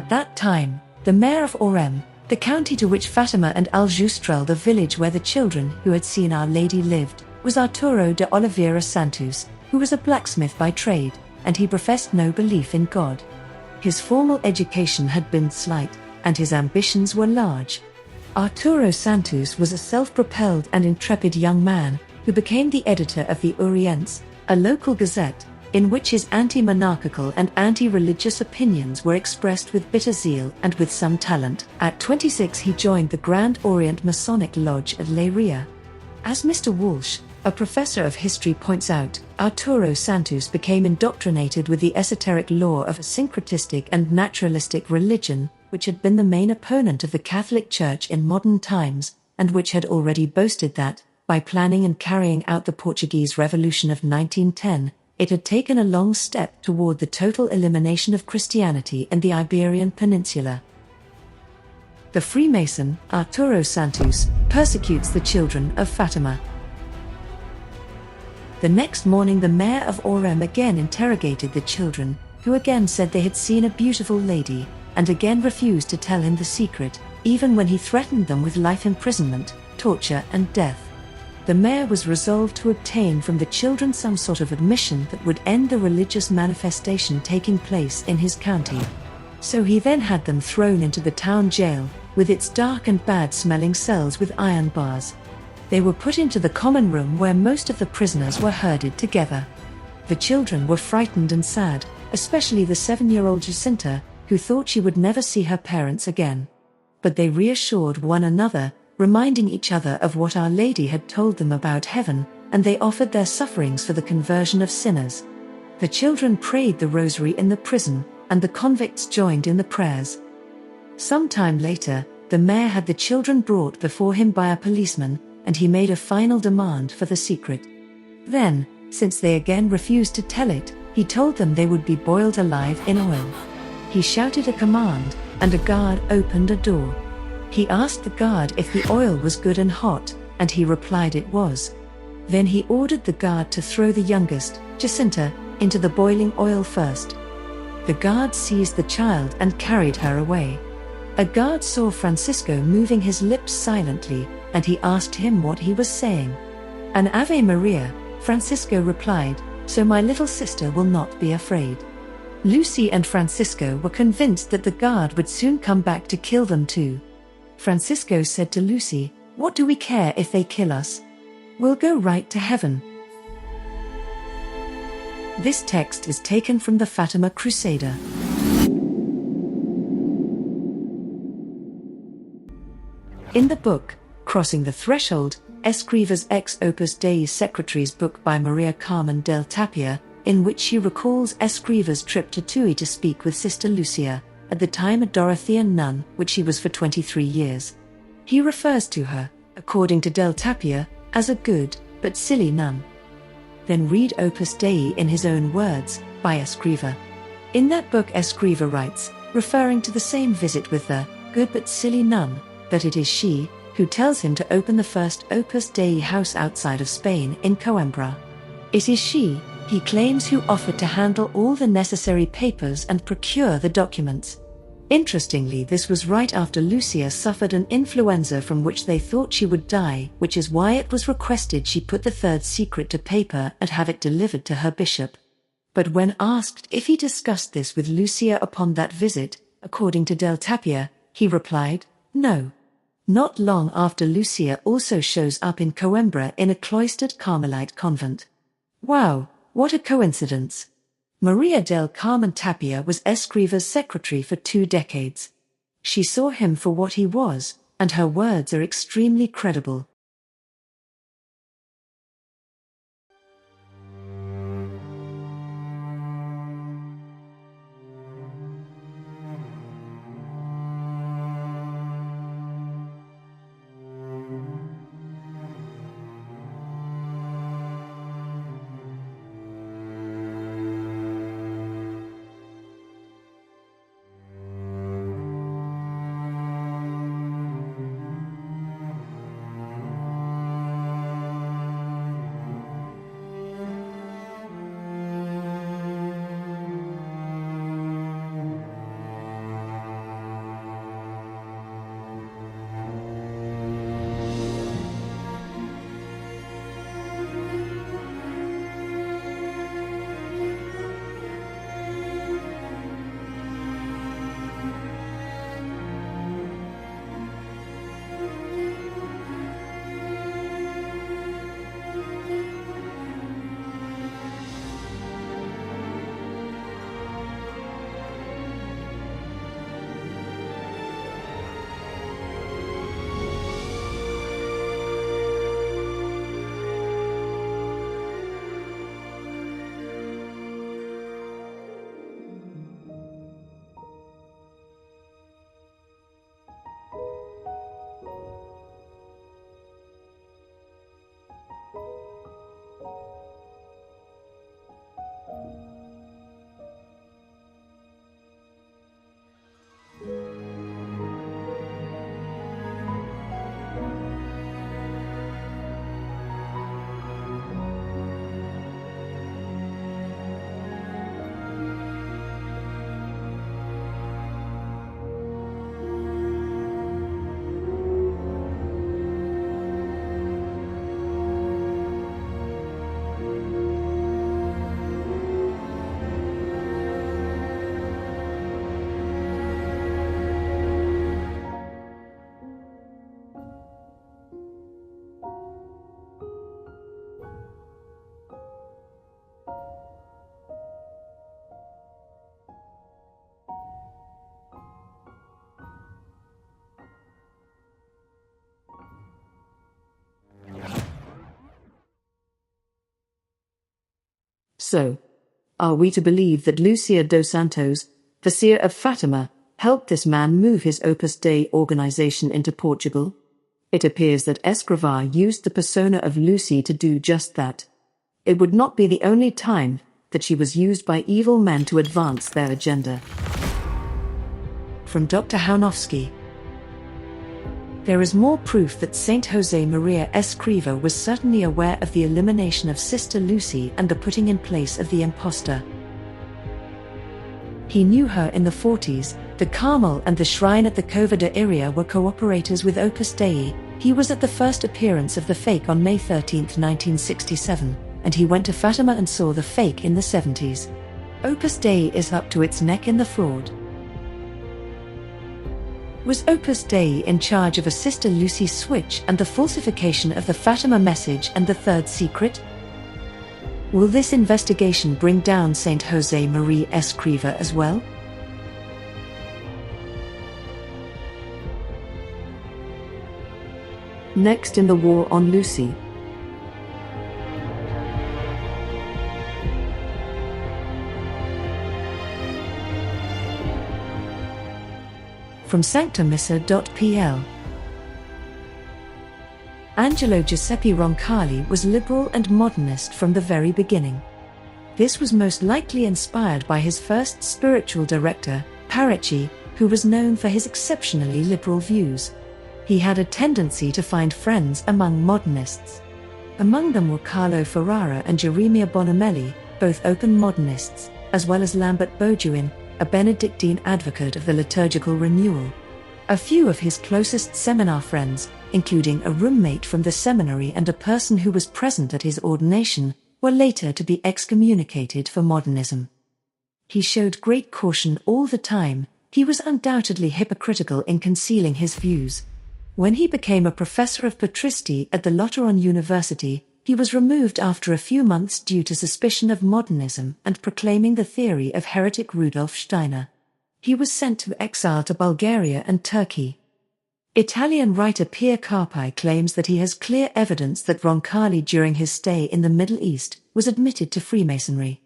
At that time, the mayor of Orem, the county to which Fatima and Aljustrel, the village where the children who had seen Our Lady lived, was Arturo de Oliveira Santos, who was a blacksmith by trade, and he professed no belief in God. His formal education had been slight, and his ambitions were large. Arturo Santos was a self-propelled and intrepid young man who became the editor of the Orientes, a local gazette, in which his anti-monarchical and anti-religious opinions were expressed with bitter zeal and with some talent. At 26 he joined the Grand Orient Masonic Lodge at Leiria. As Mr. Walsh, a professor of history, points out, Arturo Santos became indoctrinated with the esoteric lore of a syncretistic and naturalistic religion, which had been the main opponent of the Catholic Church in modern times, and which had already boasted that, by planning and carrying out the Portuguese Revolution of 1910, it had taken a long step toward the total elimination of Christianity in the Iberian Peninsula. The Freemason, Arturo Santos, persecutes the children of Fatima. The next morning the mayor of Orem again interrogated the children, who again said they had seen a beautiful lady, and again refused to tell him the secret, even when he threatened them with life imprisonment, torture and death. The mayor was resolved to obtain from the children some sort of admission that would end the religious manifestation taking place in his county. So he then had them thrown into the town jail, with its dark and bad-smelling cells with iron bars. They were put into the common room where most of the prisoners were herded together. The children were frightened and sad, especially the 7-year-old Jacinta, who thought she would never see her parents again. But they reassured one another, reminding each other of what Our Lady had told them about heaven, and they offered their sufferings for the conversion of sinners. The children prayed the rosary in the prison, and the convicts joined in the prayers. Some time later, the mayor had the children brought before him by a policeman, and he made a final demand for the secret. Then, since they again refused to tell it, he told them they would be boiled alive in oil. He shouted a command, and a guard opened a door. He asked the guard if the oil was good and hot, and he replied it was. Then he ordered the guard to throw the youngest, Jacinta, into the boiling oil first. The guard seized the child and carried her away. A guard saw Francisco moving his lips silently, and he asked him what he was saying. An Ave Maria, Francisco replied, "So my little sister will not be afraid." Lucy and Francisco were convinced that the guard would soon come back to kill them too. Francisco said to Lucy, "What do we care if they kill us? We'll go right to heaven." This text is taken from the Fatima Crusader. In the book, Crossing the Threshold, Escrivas ex Opus Dei Secretary's book by Maria Carmen del Tapia, in which she recalls Escriva's trip to Tui to speak with Sister Lucia, at the time a Dorothean nun, which she was for 23 years. He refers to her, according to Del Tapia, as a good, but silly nun. Then read Opus Dei in his own words, by Escriva. In that book Escriva writes, referring to the same visit with the good but silly nun, that it is she who tells him to open the first Opus Dei house outside of Spain in Coimbra. It is she, he claims, who offered to handle all the necessary papers and procure the documents. Interestingly, this was right after Lucia suffered an influenza from which they thought she would die, which is why it was requested she put the third secret to paper and have it delivered to her bishop. But when asked if he discussed this with Lucia upon that visit, according to Del Tapia, he replied, "No." Not long after, Lucia also shows up in Coimbra in a cloistered Carmelite convent. Wow, what a coincidence! Maria del Carmen Tapia was Escriva's secretary for 2 decades. She saw him for what he was, and her words are extremely credible. So, are we to believe that Lucia dos Santos, the seer of Fatima, helped this man move his Opus Dei organization into Portugal? It appears that Escrivá used the persona of Lucy to do just that. It would not be the only time that she was used by evil men to advance their agenda. From Dr. Haunowski. There is more proof that Saint Jose Maria Escrivá was certainly aware of the elimination of Sister Lucy and the putting in place of the impostor. He knew her in the 40s. The Carmel and the shrine at the Cova de Iria were cooperators with Opus Dei. He was at the first appearance of the fake on May 13, 1967, and he went to Fatima and saw the fake in the 70s. Opus Dei is up to its neck in the fraud. Was Opus Dei in charge of a Sister Lucy switch and the falsification of the Fatima message and the third secret? Will this investigation bring down Saint Jose Maria Escrivá as well? Next in the war on Lucy. From sanctamissa.pl. Angelo Giuseppe Roncalli was liberal and modernist from the very beginning. This was most likely inspired by his first spiritual director, Parecci, who was known for his exceptionally liberal views. He had a tendency to find friends among modernists. Among them were Carlo Ferrara and Geremia Bonamelli, both open modernists, as well as Lambert Bauduin, a Benedictine advocate of the liturgical renewal. A few of his closest seminar friends, including a roommate from the seminary and a person who was present at his ordination, were later to be excommunicated for modernism. He showed great caution all the time. He was undoubtedly hypocritical in concealing his views. When he became a professor of patristi at the Lateran University, he was removed after a few months due to suspicion of modernism and proclaiming the theory of heretic Rudolf Steiner. He was sent to exile to Bulgaria and Turkey. Italian writer Pier Carpi claims that he has clear evidence that Roncalli during his stay in the Middle East was admitted to Freemasonry.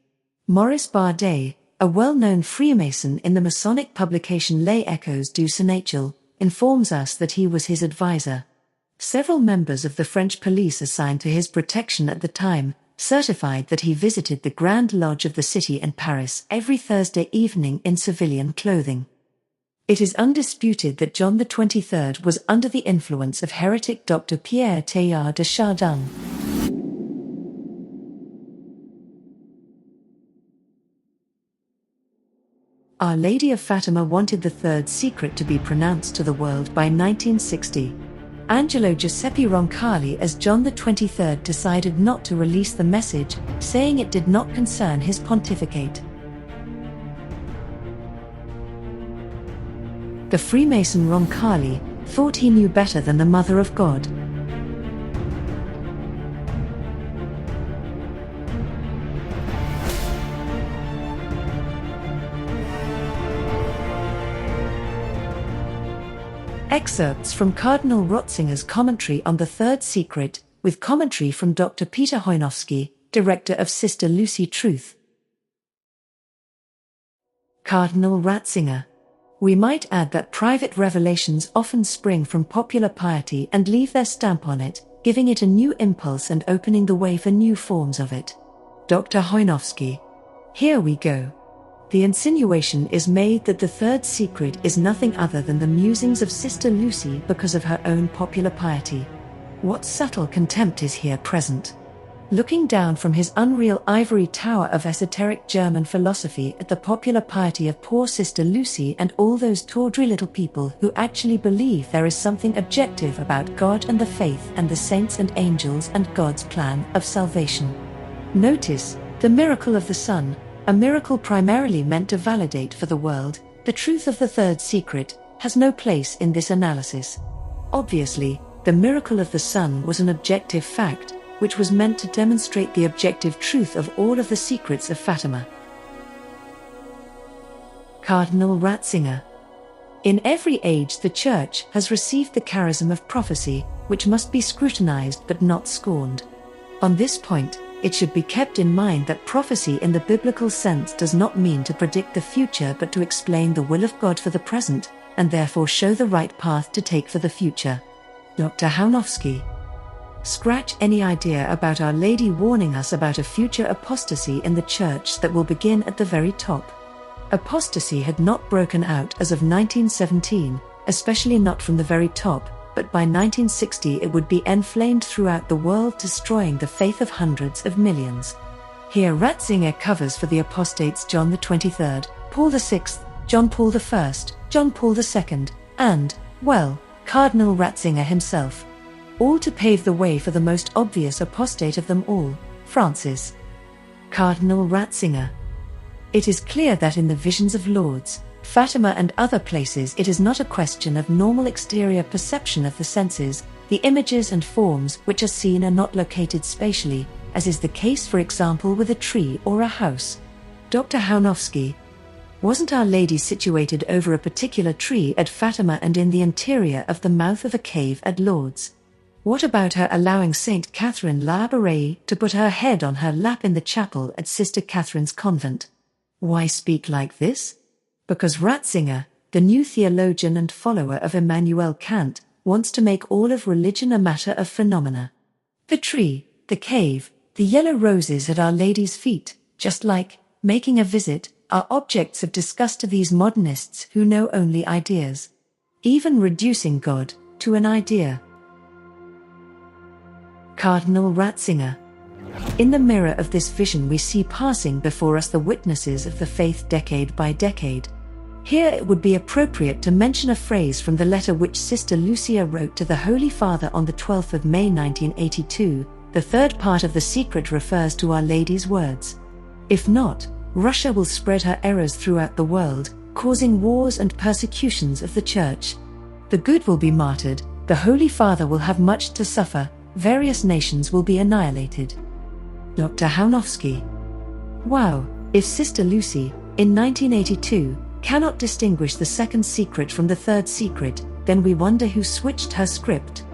Maurice Bardet, a well-known Freemason in the Masonic publication Les Echoes du Sénéchal, informs us that he was his advisor. Several members of the French police assigned to his protection at the time certified that he visited the Grand Lodge of the city in Paris every Thursday evening in civilian clothing. It is undisputed that John XXIII was under the influence of heretic Dr. Pierre Teilhard de Chardin. Our Lady of Fatima wanted the third secret to be pronounced to the world by 1960. Angelo Giuseppe Roncalli as John XXIII decided not to release the message, saying it did not concern his pontificate. The Freemason Roncalli thought he knew better than the Mother of God. Excerpts from Cardinal Ratzinger's commentary on the Third Secret, with commentary from Dr. Peter Haunowski, director of Sister Lucy Truth. Cardinal Ratzinger. We might add that private revelations often spring from popular piety and leave their stamp on it, giving it a new impulse and opening the way for new forms of it. Dr. Haunowski. Here we go. The insinuation is made that the third secret is nothing other than the musings of Sister Lucy because of her own popular piety. What subtle contempt is here present? Looking down from his unreal ivory tower of esoteric German philosophy at the popular piety of poor Sister Lucy and all those tawdry little people who actually believe there is something objective about God and the faith and the saints and angels and God's plan of salvation. Notice, the miracle of the Son, a miracle primarily meant to validate for the world the truth of the third secret, has no place in this analysis. Obviously, the miracle of the Son was an objective fact, which was meant to demonstrate the objective truth of all of the secrets of Fatima. Cardinal Ratzinger. In every age the Church has received the charism of prophecy, which must be scrutinized but not scorned. On this point, It should be kept in mind that prophecy in the biblical sense does not mean to predict the future but to explain the will of God for the present, and therefore show the right path to take for the future. Dr. Haunowski. Scratch any idea about Our Lady warning us about a future apostasy in the Church that will begin at the very top. Apostasy had not broken out as of 1917, especially not from the very top, but by 1960 it would be enflamed throughout the world, destroying the faith of hundreds of millions. Here Ratzinger covers for the apostates John the 23rd, Paul the 6th, John Paul the 1st, John Paul the 2nd, and, well, Cardinal Ratzinger himself. All to pave the way for the most obvious apostate of them all, Francis. Cardinal Ratzinger. It is clear that in the visions of Lourdes, Fatima and other places it is not a question of normal exterior perception of the senses. The images and forms which are seen are not located spatially, as is the case for example with a tree or a house. Dr. Haunowski. Wasn't Our Lady situated over a particular tree at Fatima and in the interior of the mouth of a cave at Lourdes? What about her allowing Saint Catherine Labouré to put her head on her lap in the chapel at Sister Catherine's convent? Why speak like this? Because Ratzinger, the new theologian and follower of Immanuel Kant, wants to make all of religion a matter of phenomena. The tree, the cave, the yellow roses at Our Lady's feet, just like making a visit, are objects of disgust to these modernists who know only ideas. Even reducing God to an idea. Cardinal Ratzinger. In the mirror of this vision we see passing before us the witnesses of the faith decade by decade. Here it would be appropriate to mention a phrase from the letter which Sister Lucia wrote to the Holy Father on the 12th of May 1982. The third part of the secret refers to Our Lady's words. If not, Russia will spread her errors throughout the world, causing wars and persecutions of the Church. The good will be martyred, the Holy Father will have much to suffer, various nations will be annihilated. Dr. Haunowski. Wow, if Sister Lucy, in 1982, cannot distinguish the second secret from the third secret, then we wonder who switched her script.